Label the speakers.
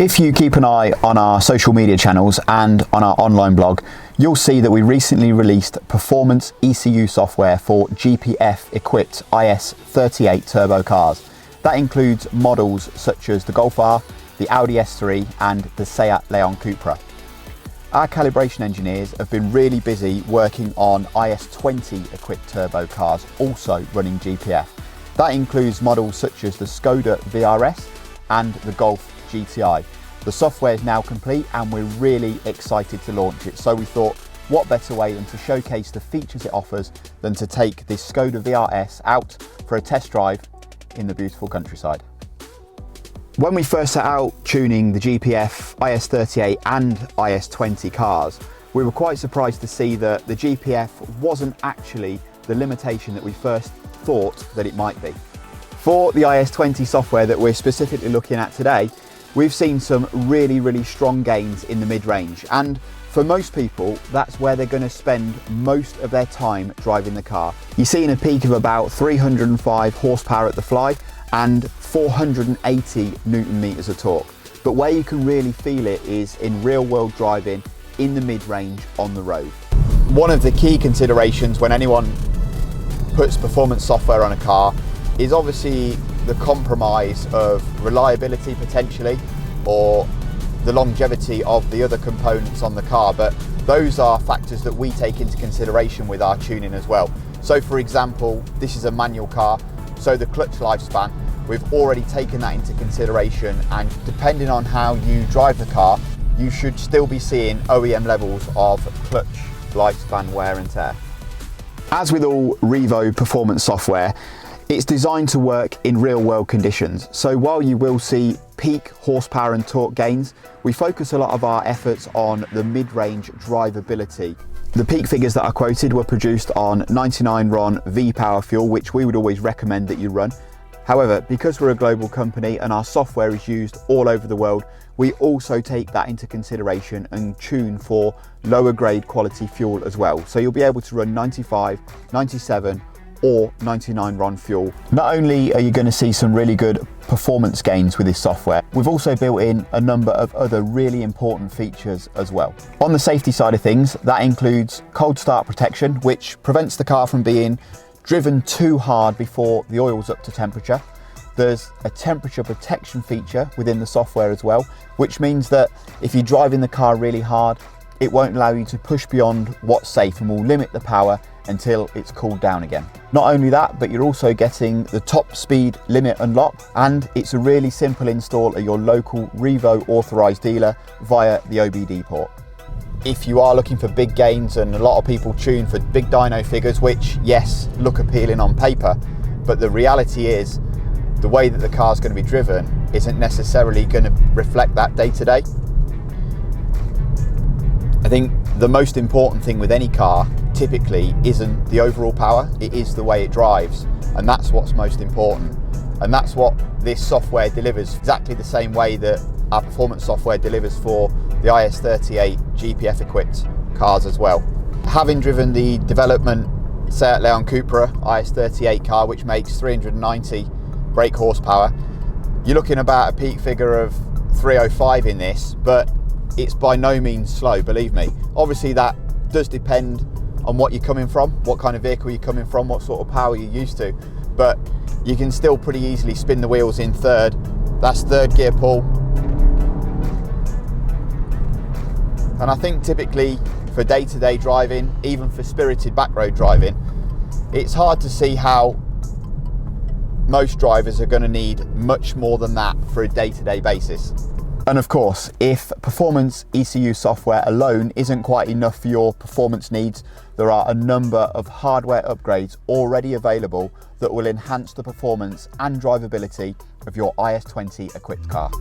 Speaker 1: If you keep an eye on our social media channels and on our online blog, you'll see that we recently released performance ECU software for GPF equipped IS38 turbo cars. That includes models such as the Golf R, the Audi S3 and the Seat Leon Cupra. Our calibration engineers have been really busy working on IS20 equipped turbo cars also running GPF. That includes models such as the Skoda VRS and the Golf GTI. The software is now complete and we're really excited to launch it. So we thought, what better way than to showcase the features it offers than to take this Skoda VRS out for a test drive in the beautiful countryside. When we first set out tuning the GPF IS38 and IS20 cars, we were quite surprised to see that the GPF wasn't actually the limitation that we first thought that it might be. For the IS20 software that we're specifically looking at today, we've seen some really strong gains in the mid-range, and for most people that's where they're going to spend most of their time driving the car. You're seeing a peak of about 305 horsepower at the fly and 480 Newton meters of torque. But where you can really feel it is in real world driving in the mid-range on the road. One of the key considerations when anyone puts performance software on a car is obviously the compromise of reliability potentially, or the longevity of the other components on the car, but those are factors that we take into consideration with our tuning as well. So for example, this is a manual car, so the clutch lifespan, we've already taken that into consideration, and depending on how you drive the car, you should still be seeing OEM levels of clutch lifespan wear and tear. As with all Revo performance software, it's designed to work in real world conditions. So while you will see peak horsepower and torque gains, we focus a lot of our efforts on the mid-range drivability. The peak figures that I quoted were produced on 99 RON V-Power fuel, which we would always recommend that you run. However, because we're a global company and our software is used all over the world, we also take that into consideration and tune for lower grade quality fuel as well. So you'll be able to run 95, 97, or 99 RON fuel. Not only are you going to see some really good performance gains with this software, we've also built in a number of other really important features as well. On the safety side of things, that includes cold start protection, which prevents the car from being driven too hard before the oil's up to temperature. There's a temperature protection feature within the software as well, which means that if you're driving the car really hard, it won't allow you to push beyond what's safe and will limit the power until it's cooled down again. Not only that, but you're also getting the top speed limit unlock, and it's a really simple install at your local Revo authorized dealer via the OBD port. If you are looking for big gains, and a lot of people tune for big dyno figures, which yes, look appealing on paper, but the reality is the way that the car's going to be driven isn't necessarily going to reflect that day to day. I think the most important thing with any car typically isn't the overall power, it is the way it drives, and that's what's most important. And that's what this software delivers, exactly the same way that our performance software delivers for the IS38 GPF equipped cars as well. Having driven the development Seat Leon Cupra IS38 car, which makes 390 brake horsepower, you're looking about a peak figure of 305 in this, but it's by no means slow, believe me. Obviously that does depend on what you're coming from, what kind of vehicle you're coming from, what sort of power you're used to, but you can still pretty easily spin the wheels in third. That's third gear pull. And I think typically for day-to-day driving, even for spirited backroad driving, it's hard to see how most drivers are going to need much more than that for a day-to-day basis. And of course, if performance ECU software alone isn't quite enough for your performance needs, there are a number of hardware upgrades already available that will enhance the performance and drivability of your IS20 equipped car.